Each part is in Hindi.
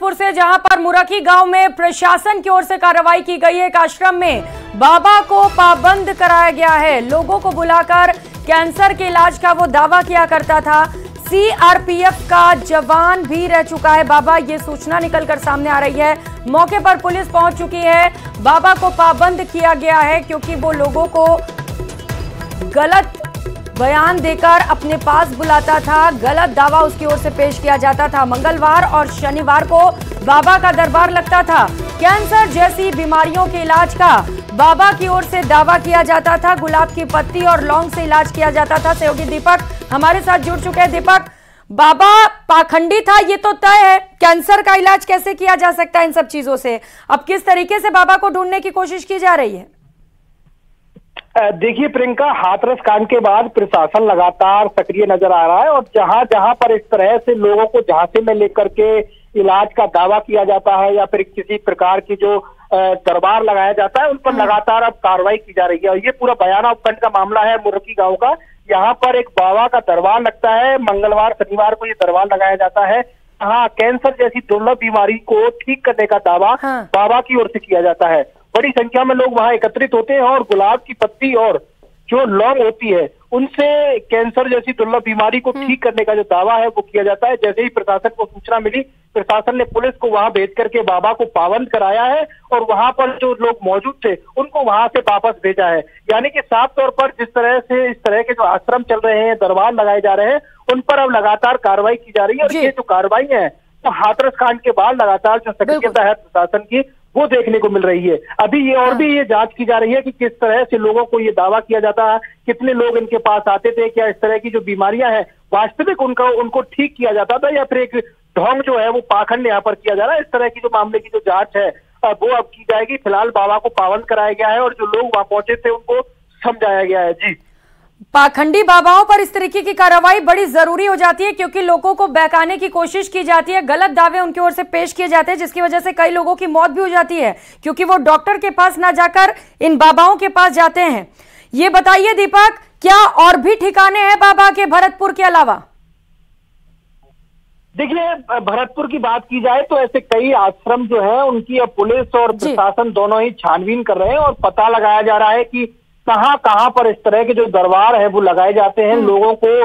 जबलपुर से, जहां पर मुरकी गांव में प्रशासन की ओर से कार्रवाई की गई है। एक आश्रम में बाबा को पाबंद कराया गया है। लोगों को बुलाकर कैंसर के इलाज का वो दावा किया करता था। सीआरपीएफ का जवान भी रह चुका है बाबा, ये सूचना निकलकर सामने आ रही है। मौके पर पुलिस पहुंच चुकी है। बाबा को पाबंद किया गया है क्योंकि वो लोगों को गलत बयान देकर अपने पास बुलाता था, गलत दावा उसकी ओर से पेश किया जाता था। मंगलवार और शनिवार को बाबा का दरबार लगता था। कैंसर जैसी बीमारियों के इलाज का बाबा की ओर से दावा किया जाता था। गुलाब की पत्ती और लौंग से इलाज किया जाता था। सहयोगी दीपक हमारे साथ जुड़ चुके हैं। दीपक, बाबा पाखंडी था ये तो तय है, कैंसर का इलाज कैसे किया जा सकता है इन सब चीजों से? अब किस तरीके से बाबा को ढूंढने की कोशिश की जा रही है? देखिए प्रियंका, हाथरस कांड के बाद प्रशासन लगातार सक्रिय नजर आ रहा है और जहां जहां पर इस तरह से लोगों को झांसे में लेकर के इलाज का दावा किया जाता है या फिर किसी प्रकार की जो दरबार लगाया जाता है, उन पर लगातार अब कार्रवाई की जा रही है। और ये पूरा बयाना उपखंड का मामला है मुरकी गांव का। यहाँ पर एक बाबा का दरबार लगता है। मंगलवार शनिवार को ये दरबार लगाया जाता है। हाँ, कैंसर जैसी दुर्लभ बीमारी को ठीक करने का दावा बाबा की ओर से किया जाता है। बड़ी संख्या में लोग वहां एकत्रित होते हैं और गुलाब की पत्ती और जो लौंग होती है उनसे कैंसर जैसी दुर्लभ बीमारी को ठीक करने का जो दावा है वो किया जाता है। जैसे ही प्रशासन को सूचना मिली, प्रशासन ने पुलिस को वहां भेज करके बाबा को पाबंद कराया है और वहां पर जो लोग मौजूद थे उनको वहां से वापस भेजा है। यानी कि साफ तौर पर जिस तरह से इस तरह के जो आश्रम चल रहे हैं, दरबार लगाए जा रहे हैं, उन पर अब लगातार कार्रवाई की जा रही है। और ये जो कार्रवाई है तो हाथरस कांड के बाद लगातार जो सक्रियता है प्रशासन की वो देखने को मिल रही है। अभी ये और भी ये जांच की जा रही है कि किस तरह से लोगों को ये दावा किया जाता है, कितने लोग इनके पास आते थे, क्या इस तरह की जो बीमारियां हैं वास्तविक उनको ठीक किया जाता था या फिर एक ढोंग जो है वो पाखंड यहाँ पर किया जा रहा है। इस तरह की जो मामले की जो जांच है वो अब की जाएगी। फिलहाल बाबा को पाबंद कराया गया है और जो लोग वहां पहुंचे थे उनको समझाया गया है। जी, पाखंडी बाबाओं पर इस तरीके की कार्रवाई बड़ी जरूरी हो जाती है क्योंकि लोगों को बहकाने की कोशिश की जाती है, गलत दावे उनकी ओर से पेश किए जाते हैं, जिसकी वजह से कई लोगों की मौत भी हो जाती है क्योंकि वो डॉक्टर के पास ना जाकर इन बाबाओं के पास जाते हैं। ये बताइए दीपक, क्या और भी ठिकाने हैं बाबा के भरतपुर के अलावा? देखिए, भरतपुर की बात की जाए तो ऐसे कई आश्रम जो है उनकी अब पुलिस और प्रशासन दोनों ही छानबीन कर रहे हैं और पता लगाया जा रहा है कि कहां कहां पर इस तरह के जो दरबार है वो लगाए जाते हैं। लोगों को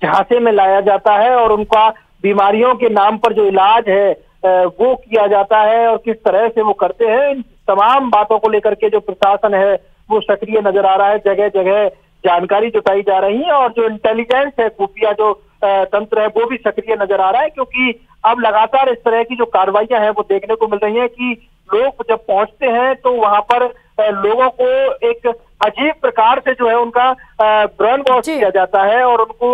झांसे में लाया जाता है और उनका बीमारियों के नाम पर जो इलाज है वो किया जाता है और किस तरह से वो करते हैं। इन तमाम बातों को लेकर के जो प्रशासन है वो सक्रिय नजर आ रहा है। जगह जगह जानकारी जुटाई जा रही है और जो इंटेलिजेंस है, खुफिया जो तंत्र है वो भी सक्रिय नजर आ रहा है क्योंकि अब लगातार इस तरह की जो कार्रवाइयां हैं वो देखने को मिल रही है कि लोग जब पहुंचते हैं तो वहां पर लोगों को एक अजीब प्रकार से जो है उनका ब्रेन वॉश किया जाता है और उनको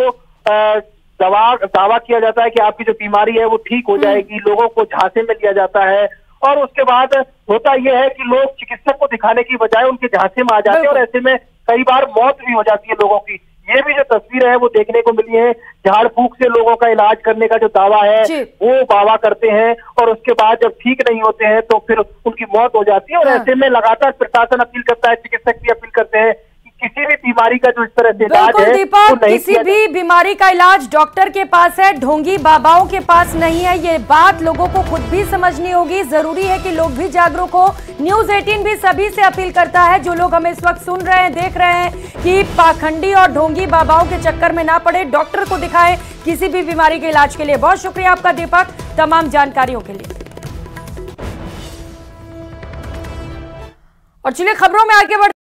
दावा किया जाता है कि आपकी जो बीमारी है वो ठीक हो जाएगी। लोगों को झांसे में लिया जाता है और उसके बाद होता यह है कि लोग चिकित्सक को दिखाने की बजाय उनके झांसे में आ जाते हैं और ऐसे में कई बार मौत भी हो जाती है लोगों की। ये भी जो तस्वीर है वो देखने को मिली है। झाड़ फूक से लोगों का इलाज करने का जो दावा है वो बाबा करते हैं और उसके बाद जब ठीक नहीं होते हैं तो फिर उनकी मौत हो जाती है। और ऐसे में लगातार प्रशासन अपील करता है, चिकित्सक भी अपील करते हैं कि किसी भी बीमारी का जो इस तरह से इलाज है दीपक, किसी भी बीमारी का इलाज डॉक्टर के पास है, ढोंगी बाबाओं के पास नहीं है। ये बात लोगों को खुद भी समझनी होगी। जरूरी है कि लोग भी जागरूक हो। न्यूज़ 18 भी सभी से अपील करता है, जो लोग हमें इस वक्त सुन रहे हैं, देख रहे हैं, कि पाखंडी और ढोंगी बाबाओं के चक्कर में ना पड़े, डॉक्टर को दिखाएं किसी भी बीमारी के इलाज के लिए। बहुत शुक्रिया आपका दीपक, तमाम जानकारियों के लिए। और चलिए खबरों में आगे बढ़